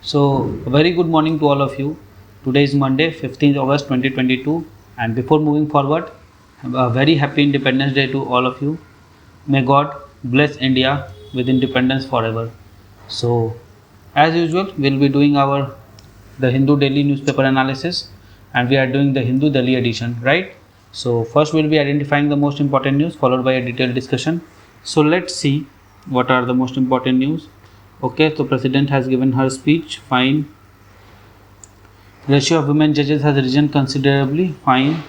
So, a very good morning to all of you. Today is Monday, 15th August 2022, and before moving forward, a very happy Independence Day to all of you. May God bless India with independence forever. So, as usual, we'll be doing our the Hindu daily newspaper analysis, and we are doing the Hindu Delhi edition, right? So, first we'll be identifying the most important news, followed by a detailed discussion. So, let's see what are the most important news. Okay, so President has given her speech. Fine. Ratio of women judges has risen considerably. Fine.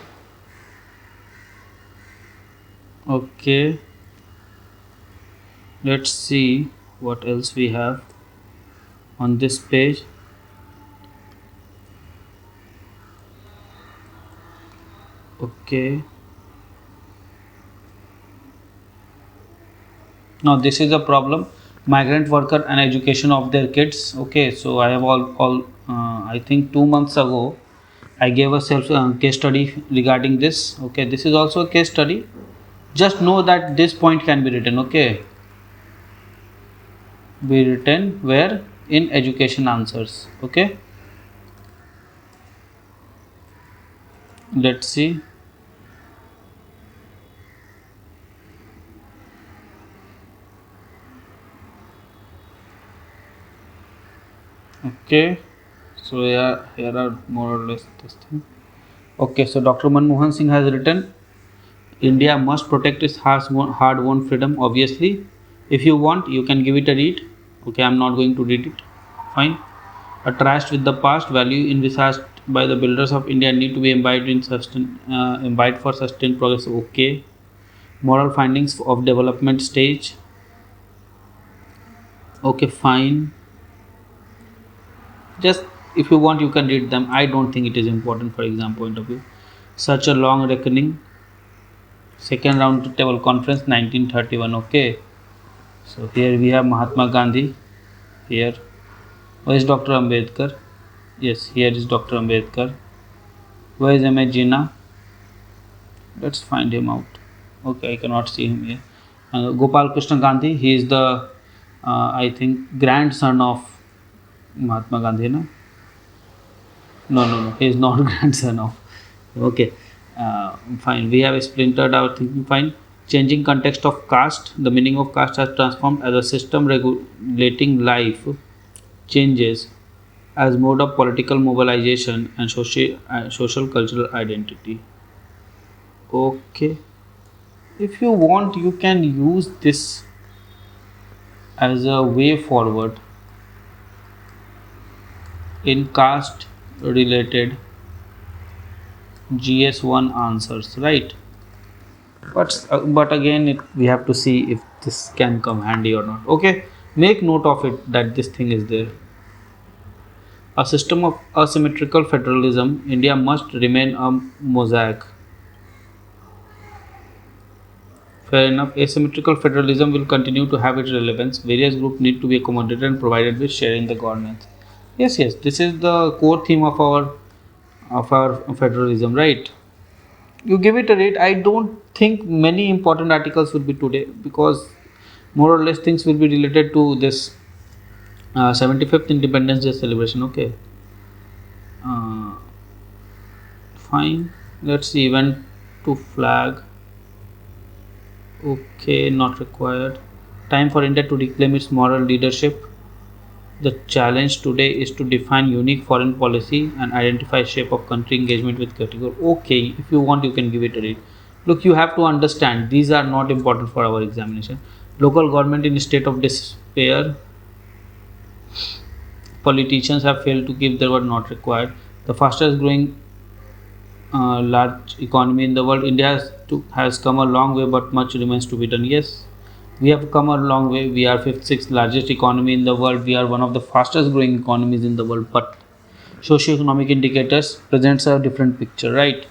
Okay. Let's see what else we have on this page. Okay. Now this is a problem. Migrant worker and education of their kids. Okay. So I have all I think 2 months ago I gave a self case study regarding this. Okay. This is also a case study. Just know that this point can be written. Okay. Be written where in education answers. Okay. Let's see. Okay, so yeah, here are more or less this thing. Okay, so Dr. Manmohan Singh has written, India must protect its hard-won freedom. Obviously, if you want, you can give it a read. Okay, I'm not going to read it. Fine. A trust with the past, value envisaged by the builders of India need to be imbibed for sustained progress. Okay. Moral findings of development stage. Okay, fine. Just if you want, you can read them. I don't think it is important for exam point of view. Such a long reckoning. Second round table conference 1931. Okay, so here we have Mahatma Gandhi. Here, where is Dr. Ambedkar? Yes, here is Dr. Ambedkar. Where is M.A. Jinnah? Let's find him out. Okay, I cannot see him here. Gopal Krishna Gandhi. He is the I think grandson of Mahatma Gandhi. No, no. He is not grandson of. Okay, fine. We have splintered our thinking. Fine. Changing context of caste. The meaning of caste has transformed as a system regulating life changes as mode of political mobilization and social cultural identity. Okay. If you want, you can use this as a way forward in caste related GS1 answers, right? But again, we have to see if this can come handy or not. Okay, make note of it that this thing is there. A system of asymmetrical federalism, India must remain a mosaic. Fair enough. Asymmetrical federalism will continue to have its relevance. Various groups need to be accommodated and provided with sharing the governance. Yes. This is the core theme of our federalism, right? You give it a rate. I don't think many important articles will be today because more or less things will be related to this 75th Independence Day celebration. Okay, uh, fine. Let's see. Event to flag. Okay, not required. Time for India to reclaim its moral leadership. The challenge today is to define unique foreign policy and identify shape of country engagement with category. Okay, if you want, you can give it a read. Look, you have to understand these are not important for our examination. Local government in state of despair. Politicians have failed to give their word not required. The fastest growing large economy in the world. Has come a long way, but much remains to be done. Yes, we have come a long way. We are fifth, sixth largest economy in the world. We are one of the fastest growing economies in the world. But socio-economic indicators presents a different picture, right?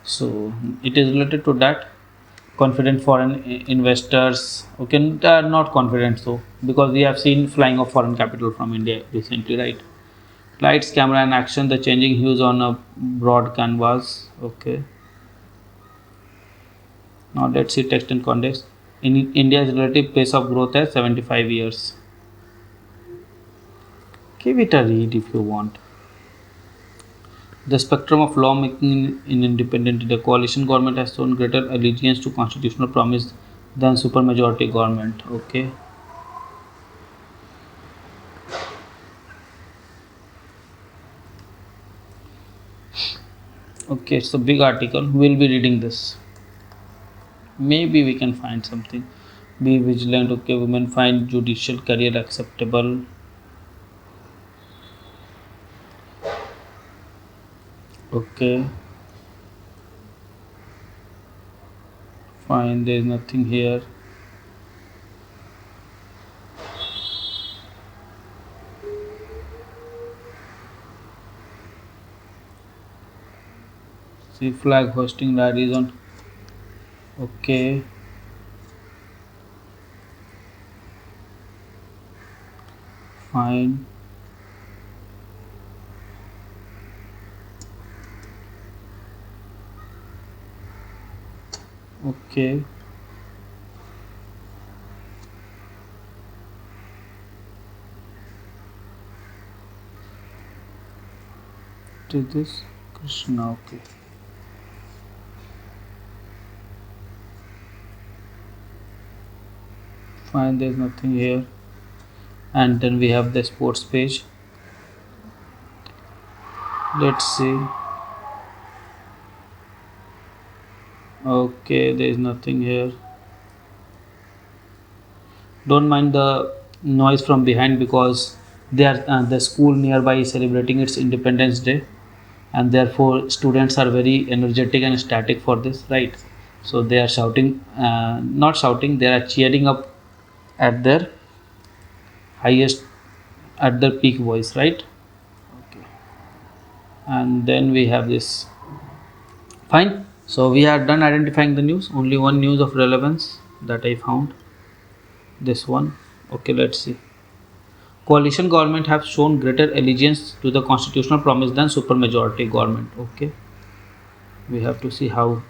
So it is related to that. Confident foreign investors. Okay, they are not confident so because we have seen flying of foreign capital from India recently, right? Lights, camera, and action. The changing hues on a broad canvas. Okay. Now let's see text and context. In India's relative pace of growth at 75 years. Give it a read if you want. The spectrum of lawmaking in independent India, coalition government has shown greater allegiance to constitutional promise than supermajority government. Okay. Okay, it's a big article. We'll be reading this. Maybe we can find something. Be vigilant. Okay, women find judicial career acceptable. Okay. Fine, there is nothing here. See, flag hosting rallies on. Okay. Fine. Okay. To this Krishna. Okay. Fine, there's nothing here. And then we have the sports page. Let's see. Okay, there is nothing here. Don't mind the noise from behind because the school nearby is celebrating its Independence Day, and therefore students are very energetic and static for this, right? So they are shouting, not shouting, they are cheering up at their highest, at their peak voice, right? Okay. And then we have this. Fine. So we are done identifying the news. Only one news of relevance that I found. This one. Okay, let's see. Coalition government have shown greater allegiance to the constitutional promise than supermajority government. Okay. We have to see how.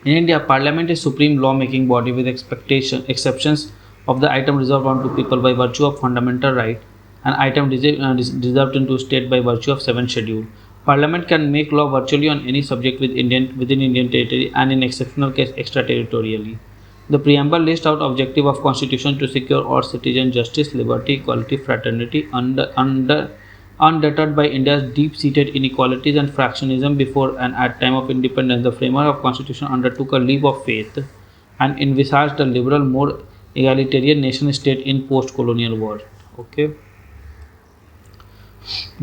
In India, Parliament is supreme law-making body with exceptions of the item reserved unto people by virtue of fundamental right and item reserved into state by virtue of 7th schedule. Parliament can make law virtually on any subject within Indian territory and in exceptional case extraterritorially. The preamble lists out objective of constitution to secure all citizen justice, liberty, equality, fraternity, undeterred by India's deep-seated inequalities and fractionism before and at time of independence. The framer of constitution undertook a leap of faith and envisaged a liberal, more egalitarian nation-state in post-colonial world. Okay.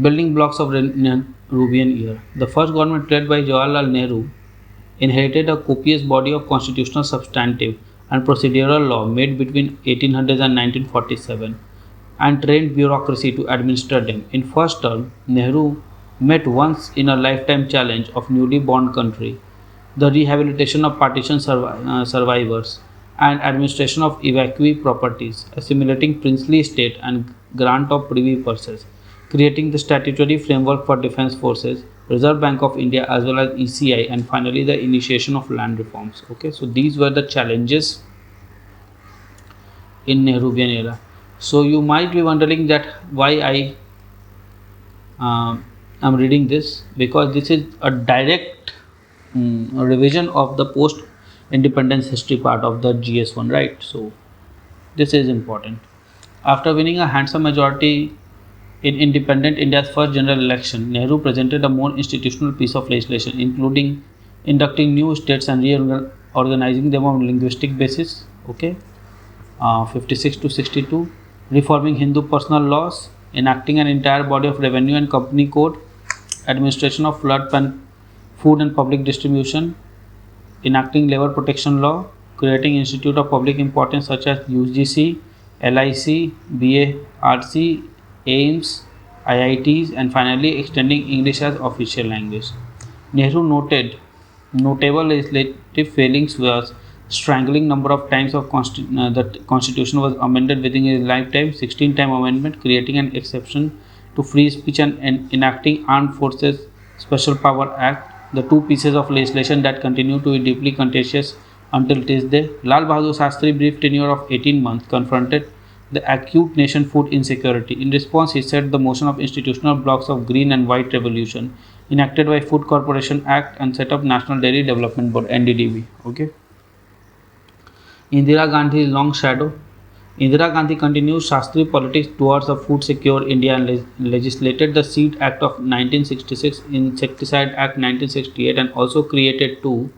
Building blocks of Nehruvian era. The first government led by Jawaharlal Nehru inherited a copious body of constitutional substantive and procedural law made between 1800 and 1947 and trained bureaucracy to administer them. In first term, Nehru met once in a lifetime challenge of newly born country, the rehabilitation of partition survivors and administration of evacuee properties, assimilating princely state and grant of privy purses, creating the statutory framework for defense forces, Reserve Bank of India as well as ECI, and finally the initiation of land reforms. Okay, so these were the challenges in Nehruvian era. So you might be wondering that why I am reading this, because this is a direct revision of the post independence history part of the GS1, right? So this is important. After winning a handsome majority in independent India's first general election, Nehru presented a more institutional piece of legislation, including inducting new states and reorganizing them on linguistic basis. Okay, 56 to 62, reforming Hindu personal laws, enacting an entire body of revenue and company code, administration of food and public distribution, enacting labor protection law, creating institute of public importance such as UGC, LIC, BARC, AIMS, IITs, and finally extending English as official language. Nehru noted notable legislative failings was strangling number of times of the constitution was amended within his lifetime, 16-time amendment, creating an exception to free speech and enacting Armed Forces Special Power Act, the two pieces of legislation that continue to be deeply contentious until this day. Lal Bahadur Shastri, brief tenure of 18 months, confronted the acute nation food insecurity. In response, he set the motion of institutional blocks of Green and White Revolution, enacted by Food Corporation Act, and set up National Dairy Development Board (NDDB). Okay. Indira Gandhi's long shadow. Indira Gandhi continued Shastri politics towards a food secure India and legislated the Seed Act of 1966, Insecticide Act 1968, and also created two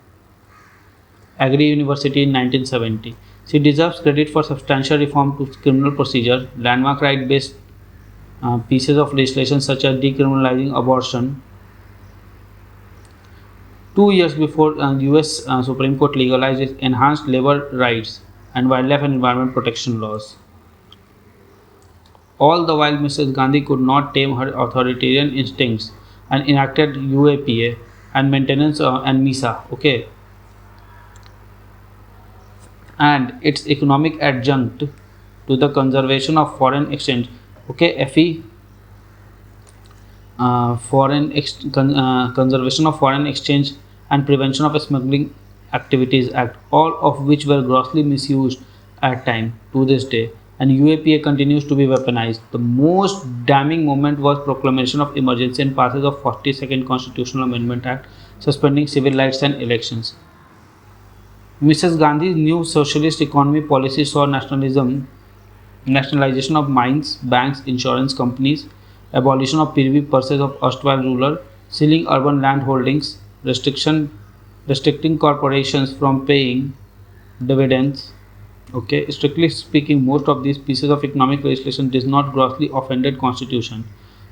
Agri University in 1970. She deserves credit for substantial reform to criminal procedure, landmark right-based pieces of legislation such as decriminalizing abortion. 2 years before U.S. Supreme Court legalized enhanced labor rights and wildlife and environment protection laws. All the while, Mrs. Gandhi could not tame her authoritarian instincts and enacted UAPA and maintenance and MISA. Okay, and its economic adjunct to the conservation of foreign exchange. Okay, FE, Conservation of Foreign Exchange and Prevention of Smuggling Activities Act, all of which were grossly misused at time to this day, and UAPA continues to be weaponized. The most damning moment was proclamation of emergency and passage of 42nd Constitutional Amendment Act, suspending civil rights and elections. Mrs. Gandhi's new socialist economy policy saw nationalization of mines, banks, insurance companies, abolition of privy purses of erstwhile ruler, sealing urban land holdings, restricting corporations from paying dividends. Okay, strictly speaking, most of these pieces of economic legislation did not grossly offended Constitution.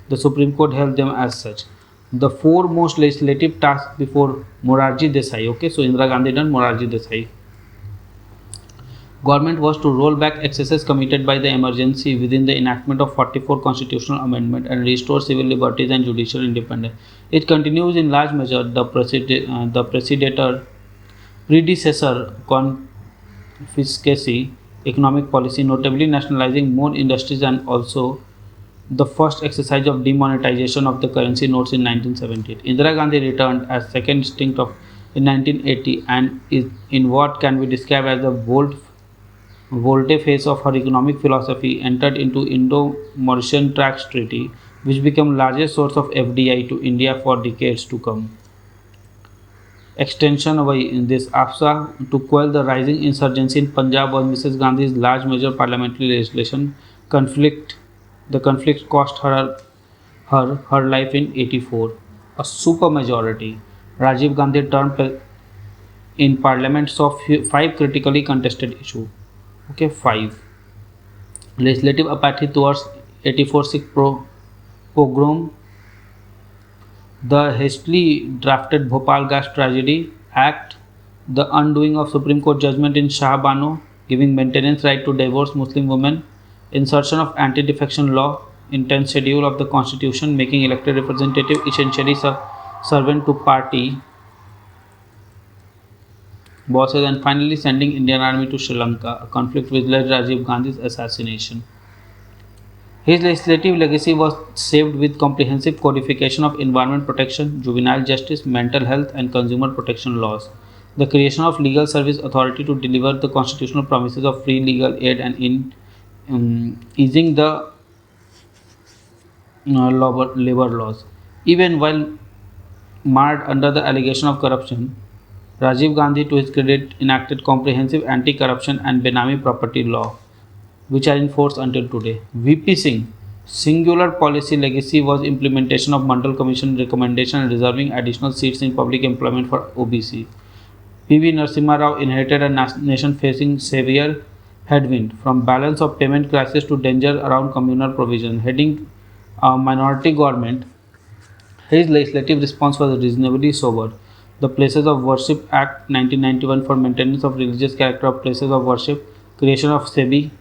The Supreme Court held them as such. The foremost legislative task before Morarji Desai. Okay, so Indira Gandhi done, Morarji Desai. Government was to roll back excesses committed by the emergency within the enactment of 44 constitutional amendment and restore civil liberties and judicial independence. It continues in large measure the predecessor confiscacy economic policy, notably nationalizing more industries and also the first exercise of demonetization of the currency notes in 1978. Indira Gandhi returned as second instinct in 1980 and is in what can be described as the volte face of her economic philosophy, entered into Indo-Mauritian Tracts Treaty, which became largest source of FDI to India for decades to come. Extension of this AFSA to quell the rising insurgency in Punjab was Mrs. Gandhi's large major parliamentary legislation. The conflict cost her life in 84. A super majority. Rajiv Gandhi term in parliament saw 5 critically contested issues. Okay, 5. Legislative apathy towards 84 Sikh pogrom, the hastily drafted Bhopal Gas Tragedy Act, the undoing of Supreme Court judgment in Shah Bano, giving maintenance right to divorce Muslim women, insertion of anti-defection law in 10th schedule of the Constitution, making elected representative essentially servant to party bosses, and finally sending Indian Army to Sri Lanka, a conflict which led Rajiv Gandhi's assassination. His legislative legacy was saved with comprehensive codification of environment protection, juvenile justice, mental health, and consumer protection laws, the creation of legal service authority to deliver the constitutional promises of free legal aid, and in easing the labor laws. Even while marred under the allegation of corruption, Rajiv Gandhi, to his credit, enacted comprehensive anti-corruption and Benami property law, which are in force until today. VP Singh, singular policy legacy was implementation of Mandal Commission recommendation and reserving additional seats in public employment for OBC. PV Narasimha Rao inherited a nation facing severe headwind, from balance of payment crisis to danger around communal provision. Heading a minority government, his legislative response was reasonably sober. The Places of Worship Act 1991 for maintenance of religious character of places of worship, creation of SEBI,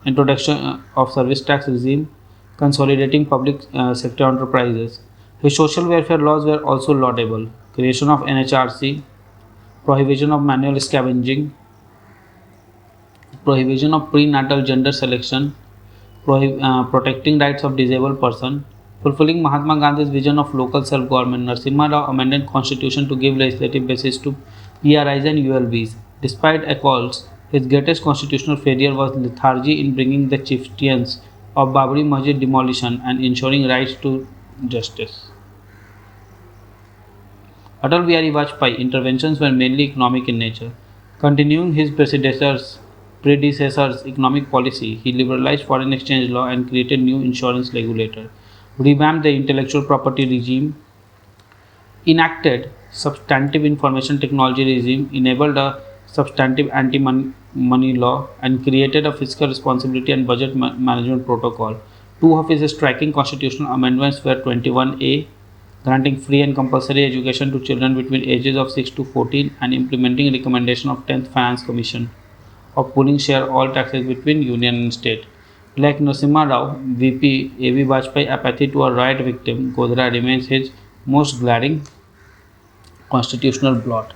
introduction of service tax regime, consolidating public sector enterprises. His social welfare laws were also laudable. Creation of NHRC, prohibition of manual scavenging, prohibition of prenatal gender selection, protecting rights of disabled person, fulfilling Mahatma Gandhi's vision of local self-government. Narasimha Rao amended constitution to give legislative basis to PRIs and ULBs. Despite calls His greatest constitutional failure was lethargy in bringing the chieftains of Babri Masjid demolition and ensuring rights to justice. Atal Bihari Vajpayee interventions were mainly economic in nature. Continuing his predecessor's economic policy, he liberalized foreign exchange law and created new insurance regulator, revamped the intellectual property regime, enacted substantive information technology regime, enabled a substantive anti-money law, and created a fiscal responsibility and budget management protocol. Two of his striking constitutional amendments were 21A, granting free and compulsory education to children between ages of 6 to 14, and implementing recommendation of 10th Finance Commission of pooling share all taxes between union and state. Like Narasimha Rao, VP A.V. Vajpayee apathy to a riot victim, Godhra remains his most glaring constitutional blot.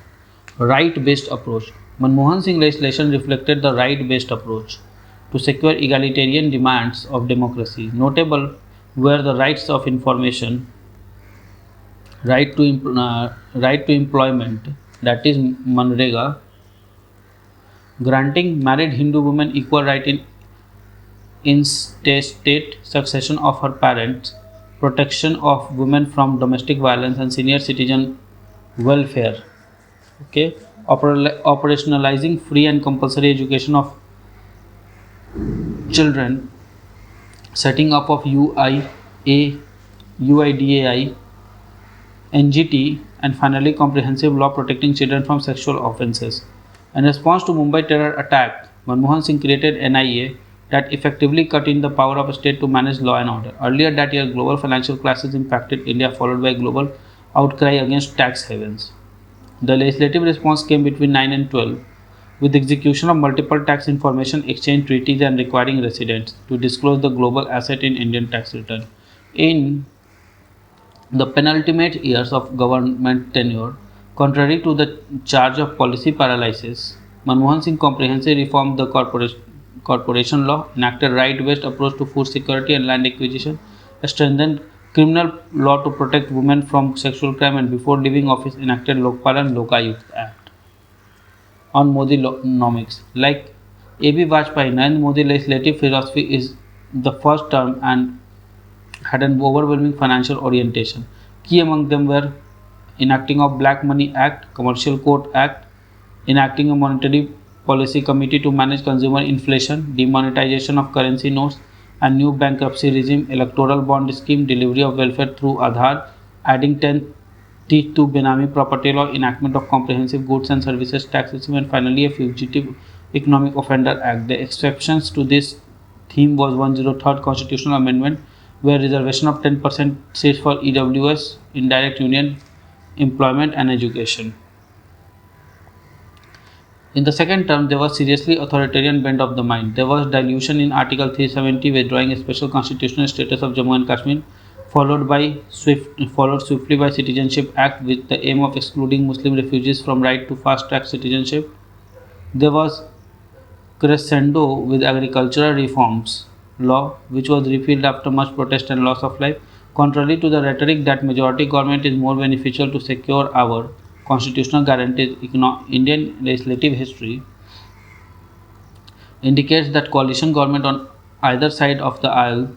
Right-based approach. Manmohan Singh legislation reflected the right-based approach to secure egalitarian demands of democracy. Notable were the rights of information, right to employment, that is Manrega, granting married Hindu women equal right in state succession of her parents, protection of women from domestic violence and senior citizen welfare. Okay, operationalizing free and compulsory education of children, setting up of UIDAI, NGT, and finally comprehensive law protecting children from sexual offences. In response to Mumbai terror attack, Manmohan Singh created NIA that effectively cut in the power of a state to manage law and order. Earlier that year, global financial crisis impacted India, followed by global outcry against tax havens. The legislative response came between 9 and 12, with execution of multiple tax information exchange treaties and requiring residents to disclose the global asset in Indian tax return. In the penultimate years of government tenure, contrary to the charge of policy paralysis, Manmohan Singh comprehensively reformed the corporation law, enacted right-based approach to food security and land acquisition, strengthened criminal law to protect women from sexual crime, and before leaving office enacted Lokpal and Lokayukt Act on Modinomics. Like A.B. Vajpayee, Narendra Modi legislative philosophy is the first term and had an overwhelming financial orientation. Key among them were enacting of Black Money Act, Commercial Court Act, enacting a monetary policy committee to manage consumer inflation, demonetization of currency notes, and new bankruptcy regime, electoral bond scheme, delivery of welfare through Aadhaar, adding 10 teeth to Benami property law, enactment of comprehensive goods and services tax system, and finally a fugitive economic offender act. The exceptions to this theme was 103rd constitutional amendment, where reservation of 10% seats for EWS, indirect union employment and education. In the second term, there was seriously authoritarian bent of the mind. There was dilution in Article 370, withdrawing a special constitutional status of Jammu and Kashmir, followed swiftly by Citizenship Act with the aim of excluding Muslim refugees from right to fast-track citizenship. There was crescendo with agricultural reforms law, which was repealed after much protest and loss of life. Contrary to the rhetoric that majority government is more beneficial to secure our constitutional guarantees, Indian legislative history indicates that coalition government on either side of the aisle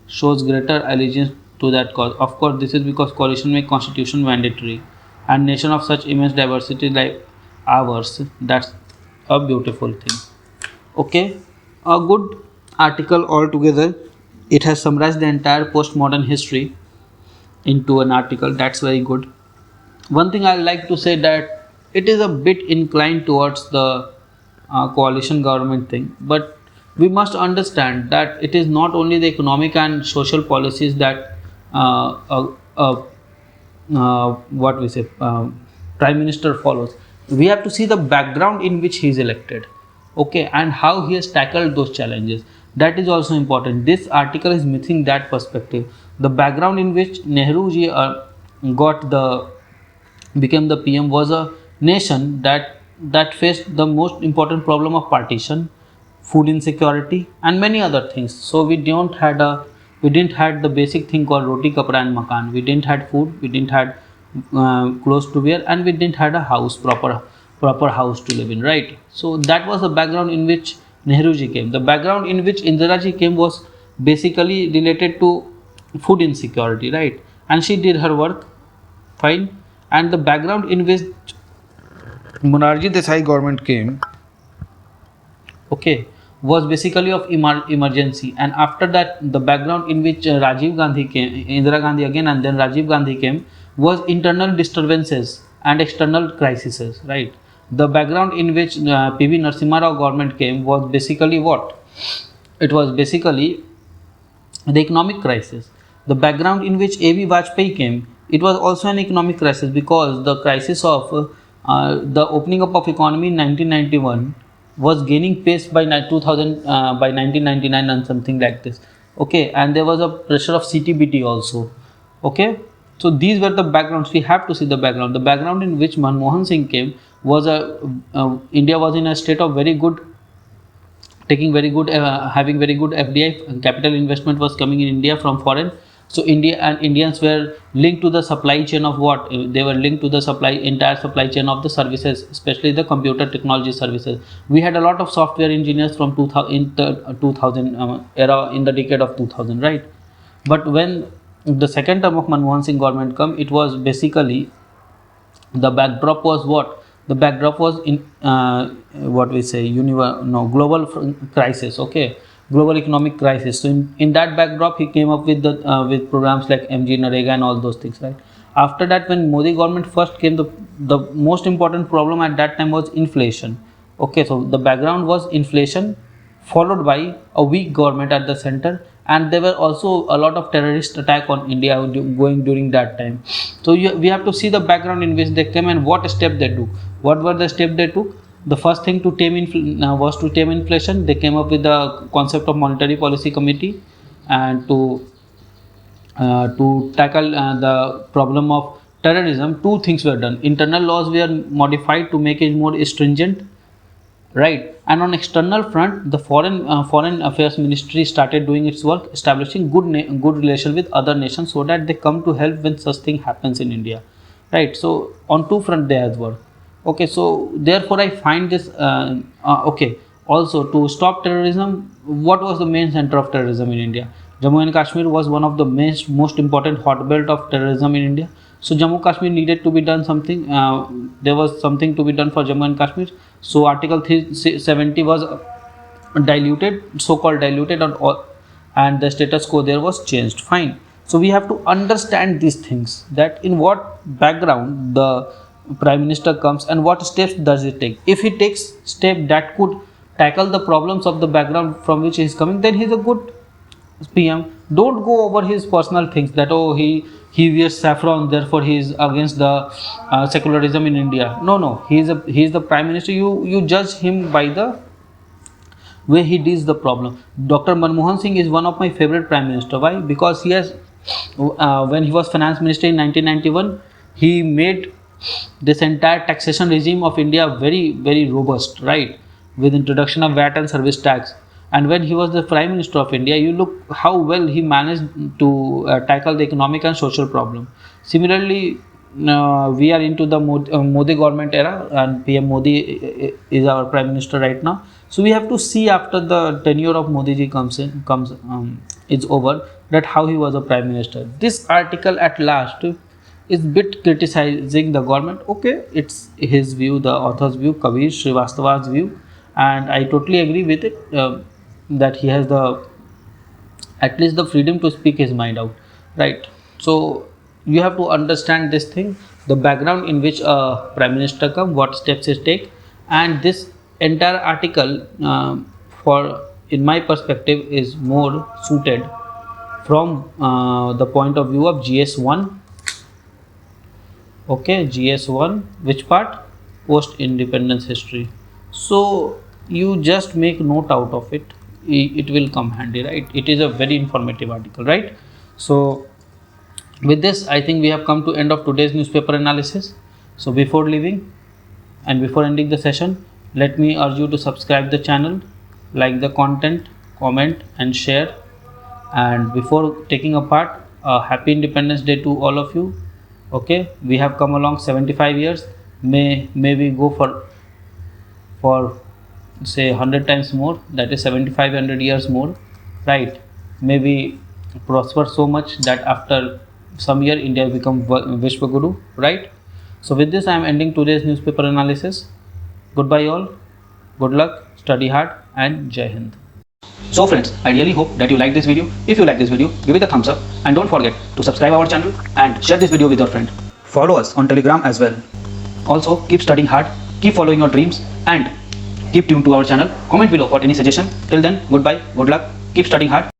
shows greater allegiance to that cause. Of course, this is because coalition make constitution mandatory, and nation of such immense diversity like ours, that's a beautiful thing. Okay, a good article altogether. It has summarized the entire postmodern history into an article. That's very good. One thing I like to say that it is a bit inclined towards the coalition government thing, but we must understand that it is not only the economic and social policies that what we say prime minister follows. We have to see the background in which he is elected, okay, and how he has tackled those challenges. That is also important. This article is missing that perspective. The background in which Nehru ji became the PM was a nation that faced the most important problem of partition, food insecurity, and many other things. So we didn't had the basic thing called roti, kapda, and makan. We didn't had food. We didn't had clothes to wear, and we didn't had a house, proper proper house to live in, right? So that was the background in which Nehruji came. The background in which Indiraji came was basically related to food insecurity, right? And she did her work fine. And the background in which Morarji Desai government came, okay, was basically of emergency. And after that, the background in which Rajiv Gandhi came, Indira Gandhi again, and then Rajiv Gandhi came, was internal disturbances and external crises, right? The background in which PV Narasimha Rao government came was basically what? It was basically the economic crisis. The background in which A.V. Vajpayee came, it was also an economic crisis, because the crisis of the opening up of economy in 1991 was gaining pace by 2000 by 1999 and something like this. Okay, and there was a pressure of CTBT also. Okay, so these were the backgrounds. We have to see the background. The background in which Manmohan Singh came was India was in a state of very good, taking very good, having very good FDI, capital investment was coming in India from foreign. So India and Indians were linked to the supply chain of what? They were linked to the entire supply chain of the services, especially the computer technology services. We had a lot of software engineers from 2000 in the 2000 era, in the decade of 2000, right? But when the second term of Manmohan Singh government come, it was basically, the backdrop was what? The backdrop was in what we say global crisis. Okay, global economic crisis. So in that backdrop, he came up with the with programs like MG Narega and all those things, right? After that, when Modi government first came, the most important problem at that time was inflation. Okay, so the background was inflation, followed by a weak government at the center, and there were also a lot of terrorist attack on India going during that time. So we have to see the background in which they came and what step they took. What were the steps they took? The first thing to was to tame inflation. They came up with the concept of monetary policy committee, and to tackle the problem of terrorism, two things were done. Internal laws were modified to make it more stringent, right? And on external front, the foreign affairs ministry started doing its work, establishing good relation with other nations, so that they come to help when such thing happens in India, right? So on two front they have worked. Okay, so therefore I find this okay. Also, to stop terrorism, what was the main center of terrorism in India? Jammu and Kashmir was one of the most important hotbed of terrorism in India. So Jammu Kashmir needed to be done something. There was something to be done for Jammu and Kashmir. So Article 370 was diluted, so-called diluted, and the status quo there was changed. Fine. So we have to understand these things, that in what background the Prime Minister comes and what steps does he take. If he takes step that could tackle the problems of the background from which he is coming, then he is a good PM. Don't go over his personal things, that he wears saffron, therefore he is against the secularism in India. No, he is the Prime Minister. You judge him by the way he deals the problem. Dr. Manmohan Singh is one of my favorite Prime Minister. Why? Because he has when he was Finance Minister in 1991, he made this entire taxation regime of India very robust, right? With introduction of VAT and service tax. And when he was the Prime Minister of India, you look how well he managed to tackle the economic and social problem. Similarly, we are into the Modi government era, and PM Modi is our Prime Minister right now. So we have to see, after the tenure of Modi ji is over, that how he was a Prime Minister. This article at last is bit criticizing the government. Okay, it's his view, the author's view, Kabir Srivastava's view, and I totally agree with it, that he has at least the freedom to speak his mind out, right? So you have to understand this thing, the background in which a Prime Minister come, what steps he take, and this entire article, for in my perspective, is more suited from the point of view of GS1. Okay, GS1, which part? Post independence history. So you just make note out of it, it will come handy, right? It is a very informative article, right? So with this, I think we have come to end of today's newspaper analysis. So before leaving and before ending the session, let me urge you to subscribe the channel, like the content, comment and share. And before taking a part, happy Independence Day to all of you. Okay, we have come along 75 years, may we go for say 100 times more, that is 7500 years more, right? Maybe prosper so much that after some year India become Vishwa Guru, right? So with this I am ending today's newspaper analysis. Goodbye all, good luck, study hard, and Jai Hind. So friends, I really hope that you like this video. If you like this video, give it a thumbs up and don't forget to subscribe our channel and share this video with your friend. Follow us on Telegram as well. Also keep studying hard, keep following your dreams, and keep tuned to our channel. Comment below for any suggestion. Till then, goodbye, good luck, keep studying hard.